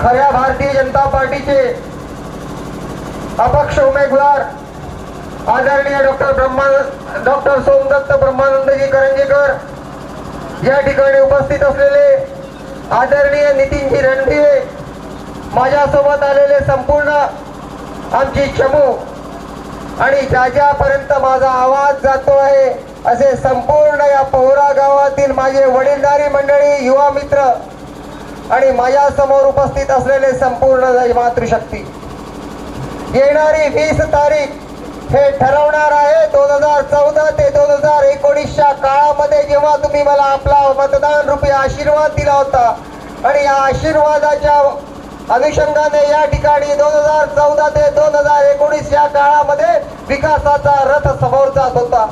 खऱ्या भारतीय जनता पार्टीचे अपक्ष उमेदवार आदरणीय डॉक्टर सोमदत्त ब्रह्मानंदजी करंजेकर, या ठिकाणी उपस्थित असलेले आदरणीय नितीनजी रणदिवे, माझ्यासोबत आलेले संपूर्ण आमची चमू आणि ज्यापर्यंत माझा आवाज जातो आहे असे संपूर्ण या पोहरा गावातील माझे वडीलधारी मंडळी, युवा मित्र आणि माझ्या समोर उपस्थित असलेले संपूर्ण मातृशक्ती, येणारी 20 तारीख हे ठरवणार आहे 2014 ते 2019च्या काळामध्ये, जेव्हा तुम्ही मला आपला मतदान रूपी आशीर्वाद दिला होता आणि या आशीर्वादाच्या अनुषंगाने या ठिकाणी 2014 ते 2019 या काळामध्ये विकासाचा रथ समोर जात होता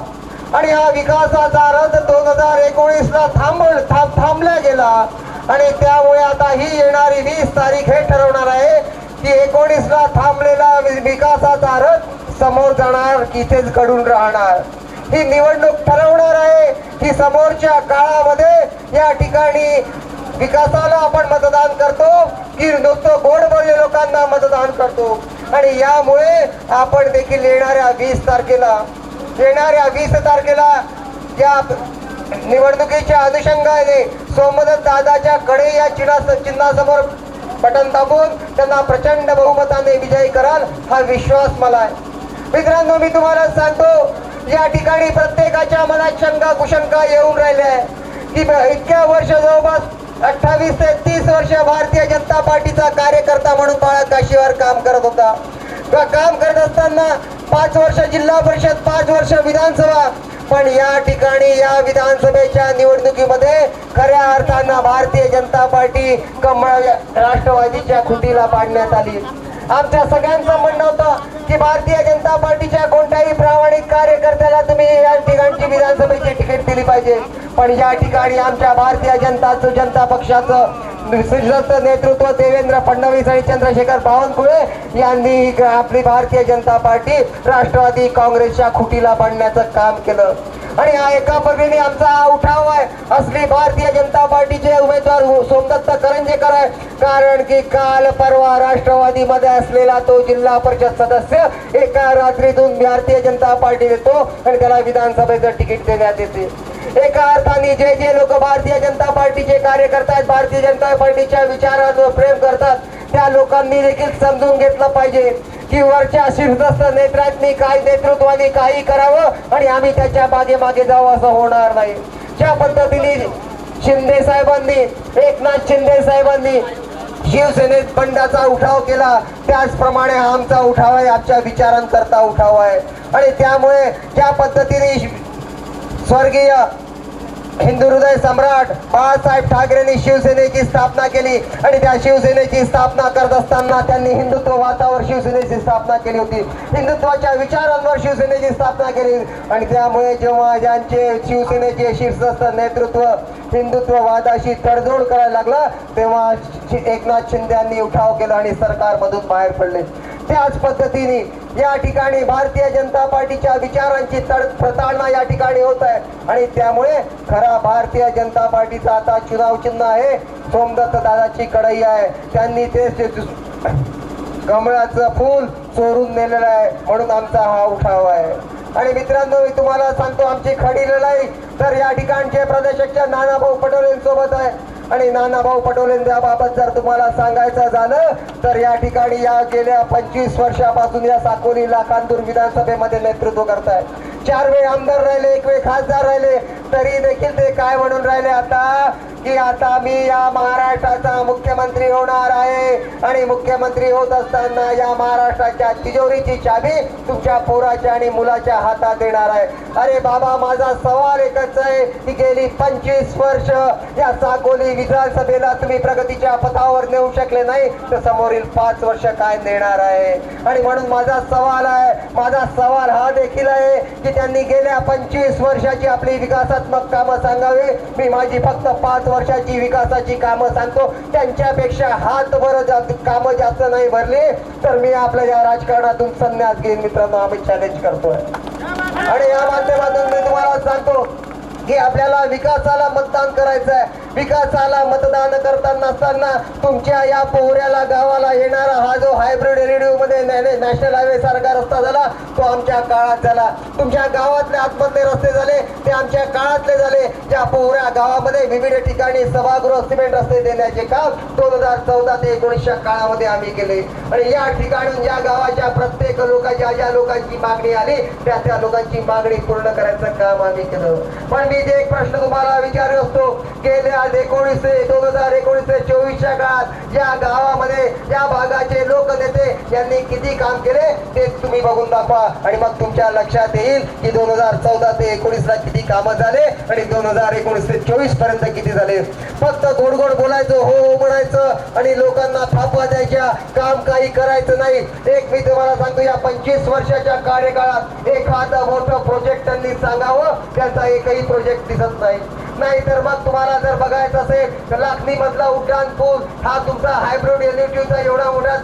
आणि हा विकासाचा रथ 2019ला थांबला गेला आणि त्यामुळे आता ही येणारी 20 तारीख हे ठरवणार आहे की 19ला थांबलेला विकासाचा रथ समोर जाणार की इथेच घडून राहणार। ही निवडणूक ठरवणार आहे की समोरच्या काळामध्ये या ठिकाणी विकासाला आपण मतदान करतो की नुसतं गोड बोलले लोकांना मतदान करतो। आणि यामुळे आपण देखील येणाऱ्या 20 तारखेला या निवडणुकीच्या अनुषंगाने सोमदत्त दादाच्या कडे या चिन्हासमोर बटन दाबून त्यांना प्रचंड बहुमताने विजयी कराल हा विश्वास मला आहे। मित्रांनो, मी तुम्हाला सांगतो या ठिकाणी प्रत्येकाच्या मनात शंका कुशंका येऊन राहिल्या आहे की इतक्या वर्ष, जवळपास 28 ते 30 वर्ष भारतीय जनता पार्टीचा कार्यकर्ता म्हणून बाळा काशीवार काम करत होता। काम करत असताना 5 वर्ष जिल्हा परिषद, 5 वर्ष विधानसभा, पण या ठिकाणी या विधानसभेच्या निवडणुकीमध्ये खऱ्या अर्थानं भारतीय जनता पार्टी कमळ राष्ट्रवादीच्या खुटीला पाडण्यात आली। आमच्या सगळ्यांचं म्हणणं होतं की भारतीय जनता पार्टीच्या कोणत्याही प्रामाणिक कार्यकर्त्याला तुम्ही या ठिकाणची विधानसभेची तिकीट दिली पाहिजे, पण या ठिकाणी आमच्या भारतीय जनता पक्षाचं सुशक्त नेतृत्व देवेंद्र फडणवीस आणि चंद्रशेखर बावनकुळे यांनी आपली भारतीय जनता पार्टी राष्ट्रवादी काँग्रेसच्या खुटीला पाडण्याचं काम केलं आणि हा एका पद्धतीने आमचा हा उठाव आहे। असली भारतीय जनता पार्टीचे उमेदवार सोमदत्त करंजेकर आहे, कारण की काल परवा राष्ट्रवादीमध्ये असलेला तो जिल्हा परिषद सदस्य एका रात्रीतून भारतीय जनता पार्टी देतो आणि त्याला विधानसभेचं तिकीट देण्यात येते। एका अर्थाने जे लोक भारतीय जनता पार्टीचे कार्यकर्ते आहेत, भारतीय जनता पार्टीच्या विचारांवर प्रेम करतात, त्या लोकांनी देखील समजून घेतलं पाहिजे की वरच्या शीर्षस्थ नेतृत्वाने काही करावं आणि आम्ही त्याच्या मागे जावं असं होणार नाही। ज्या पद्धतीने एकनाथ शिंदे साहेबांनी शिवसेनेत बंडाचा उठाव केला, त्याचप्रमाणे हा आमचा उठाव आहे, आमच्या विचारांकरता उठाव आहे। आणि त्यामुळे ज्या पद्धतीने स्वर्गीय हिंदू हृदय सम्राट बाळासाहेब ठाकरेंनी शिवसेनेची स्थापना केली आणि त्या शिवसेनेची स्थापना करत असताना त्यांनी हिंदुत्ववादावर शिवसेनेची स्थापना केली होती, हिंदुत्वाच्या विचारांवर शिवसेनेची स्थापना केली आणि त्यामुळे जेव्हा ज्यांचे शिवसेनेचे शीर्षस्थ नेतृत्व हिंदुत्ववादाशी तडजोड करायला लागला तेव्हा एकनाथ शिंदे यांनी उठाव केला आणि सरकारमधून बाहेर पडले। त्याच पद्धतीने या ठिकाणी भारतीय जनता पार्टीच्या विचारांची प्रताडणा या ठिकाणी होत आहे आणि त्यामुळे खरा भारतीय जनता पार्टीचा आता चुनाव चिन्ह आहे सोमदत्त दादाची कढई आहे। त्यांनी ते कमळाचं फूल चोरून नेलेलं आहे म्हणून आमचा हा उठाव आहे। आणि मित्रांनो, मी तुम्हाला सांगतो आमची खडी लढाई तर या ठिकाणचे प्रदेशाध्यक्ष नानाभाऊ पटोलेंसोबत आहे आणि नानाभाऊ पटोलेंबाबत जर तुम्हाला सांगायचं झालं तर या ठिकाणी या गेल्या 25 वर्षापासून या साकोली लाखांदूर विधानसभेमध्ये नेतृत्व करताय। 4 वेळ आमदार राहिले, 1 वेळ खासदार राहिले, तरी देखील ते काय म्हणून राहिले आता की आता मी या महाराष्ट्राचा मुख्यमंत्री होणार आहे आणि मुख्यमंत्री होत असताना या महाराष्ट्राच्या तिजोरीची चाबी तुमच्या पोराच्या आणि मुलाच्या हातात देणार आहे। अरे बाबा, माझा सवाल एकच आहे की गेली 25 वर्ष या साकोली विधानसभेला तुम्ही प्रगतीच्या पथावर नेऊ शकले नाही तर समोरील 5 वर्ष काय नेणार आहे? आणि म्हणून माझा सवाल हा देखील आहे की त्यांनी गेल्या 25 वर्षाची आपली विकासात्मक कामं सांगावी। मी माझी फक्त 5 वर्षाची विकासाची कामं सांगतो, त्यांच्यापेक्षा हातभर कामं जास्त नाही भरली तर मी आपल्या या राजकारणातून संन्यास घेईन। मित्रांनो, आम्ही चॅलेंज करतोय आणि या माध्यमातून मी तुम्हाला सांगतो की आपल्याला विकासाला मतदान करायचं आहे। विकासाला मतदान करताना असताना तुमच्या या पोहऱ्याला गावाला येणारा हा जो हायब्रिड रेडिओ मध्ये नॅशनल हायवे सारखा रस्ता झाला तो आमच्या काळात झाला. तुमच्या गावातले आतमधले रस्ते झाले ते आमच्या काळातले झाले. ज्या पोहऱ्या गावामध्ये विविध ठिकाणी सभागृह सिमेंट रस्ते देण्याचे काम 2014 ते 19 काळामध्ये आम्ही केले. आणि या ठिकाणी या गावाच्या प्रत्येक लोकांच्या ज्या लोकांची मागणी आली त्या लोकांची मागणी पूर्ण करायचं काम आम्ही केलं. पण मी जे एक प्रश्न तुम्हाला विचारत असतो, गेल्या 2019 ते 24च्या काळात या गावामध्ये या भागाचे लोकनेते यांनी किती काम केले ते तुम्ही बघून दाखवा आणि मग तुमच्या लक्षात येईल की 2014 ते 19 ला किती कामं झाले आणि 2019 ते 24 पर्यंत किती झाले. फक्त गोड गोड बोलायचं, हो हो म्हणायचं आणि लोकांना थापा द्यायच्या, काम काही करायचं नाही. एक मी तुम्हाला सांगतो, या 25 वर्षाच्या कार्यकाळात एखादा मोठं प्रोजेक्ट त्यांनी सांगावं, त्याचा एकही प्रोजेक्ट दिसत नाही. नाहीतर मग तुम्हाला जर बघायचं असेल तर लाखनी मधला उड्डाण पूल हा तुमचा हायब्रिड एलईडीचा एवढा मोठा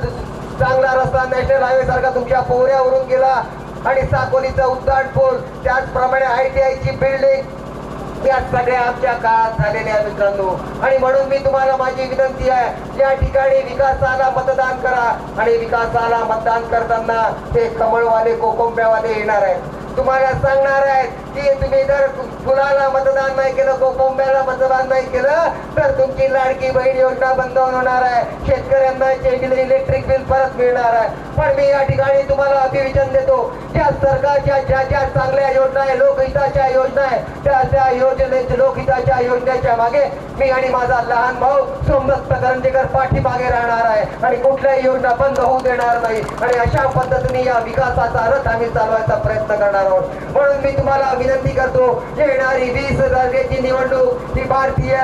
चांगला रस्ता नॅशनल हायवे सारखा तुमच्या पोहऱ्यावरून गेला. आणि साकोलीचा उड्डाण पूल, त्याचप्रमाणे ITI ची बिल्डिंग, या सगळ्या आमच्या काळात झालेल्या मित्रांनो. आणि म्हणून मी तुम्हाला माझी विनंती आहे, या ठिकाणी विकासाला मतदान करा आणि विकासाला मतदान करताना हे कमळवाले कोकोंब्यावाले येणार आहेत, तुम्हाला सांगणार आहेत की तुम्ही जर फुलाला मतदान नाही केलं, कोकोंब्याला मतदान नाही केलं तर तुमची लाडकी बहीण योजना बंद होणार आहे, शेतकऱ्यांना इलेक्ट्रिक बिल परत मिळणार आहे. पण मी या ठिकाणी तुम्हाला अभिवचन देतो, ज्या सरकारच्या ज्या चांगल्या योजना आहे, लोकहिताच्या योजना आहे, त्या योजनेच्या लोकहिताच्या योजनेच्या मागे मी आणि माझा लहान भाऊ सोमदत्त करंजेकर पाठीमागे राहणार आहे आणि कुठल्याही योजना बंद होऊ देणार नाही. आणि अशा पद्धतीने या विकासाचा रथ आम्ही चालवायचा प्रयत्न करणार आहोत. म्हणून मी तुम्हाला विनंती करतो, येणारी 20 तारखेची निवडणूक ही भारतीय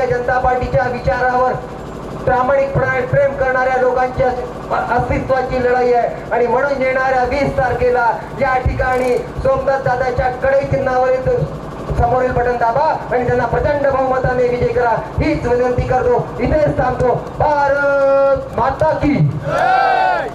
जनता पार्टीच्या विचारावर प्रामाणिकपणे प्रेम करणाऱ्या लोकांच्या अस्तित्वाची लढाई आहे. आणि म्हणून येणाऱ्या 20 तारखेला या ठिकाणी सोमदत्त दादाच्या कडे चिन्हावरील समोरील बटन दाबा आणि त्यांना प्रचंड बहुमताने विजय करा, हीच विनंती करतो. इथेच थांबतो. भारत माता की जय.